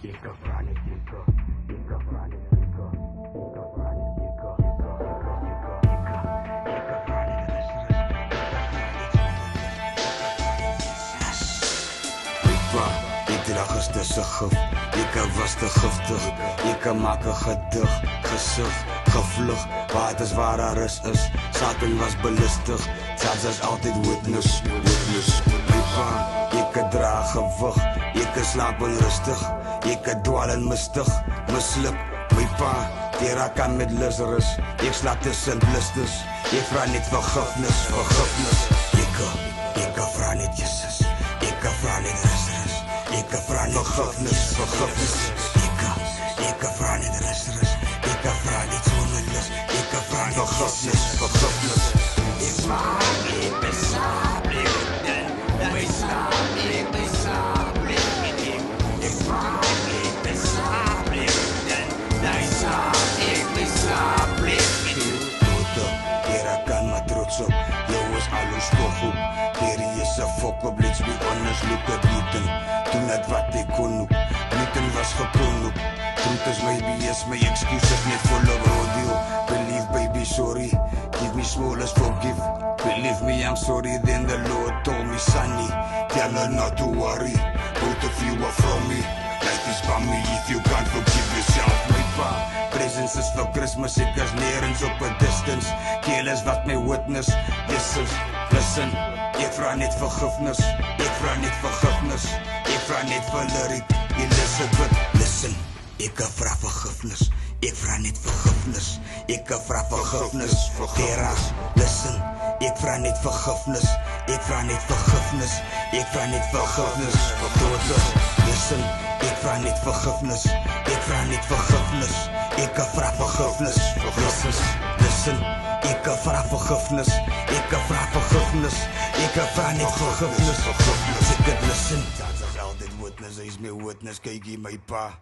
Die dag is tussen gif, was te giftig. Maak een gedig, gezicht, gevlug. Waar is waar daar is. Satan was belistig, zelfs is altijd witness. Dra gewig, slaap onrustig. Dwal en mistig, misluk. My pa, die raak aan met Lazarus. Slaap tussen blisters. Vraag niet vergifnis. Vraag niet Jesus. Vraag niet Lazarus. Vraag niet vergifnis. Vraag niet Lazarus. Vraag niet zonderlust. Vraag niet vergifnis. Fuck up, let's be honest, look at Newton. Toen het wat ik kon ook, Newton was gekron ook. Truth is maybe yes, my excuses net full of rodeo. Believe baby, sorry, give me small as forgive. Believe me, I'm sorry, then the Lord told me, sonny, tell her not to worry. Both of you are from me, life is by me if you can't forgive yourself. My pa, presence is for Christmas, ik is nergens op a distance. Keel is wat my witness, listen. Ik vraag niet vergifnis, vraag niet vergifnis. Vraag niet vir lyric, Elizabeth. Listen, ik vraag vergifnis, vraag niet vergifnis. Vraag vergifnis, Tera. Listen, ik vraag niet vergifnis, vraag niet vergifnis. Vraag niet vergifnis, Daughter. Listen, ik vraag niet vergifnis, vraag niet vergifnis. Vraag vergifnis, listen. Ik vraag vergifnis, vraag vergifnis. Vraag niet vergifnis. Listen. That's altijd witness, hij is mijn witness, kijk hier my pa.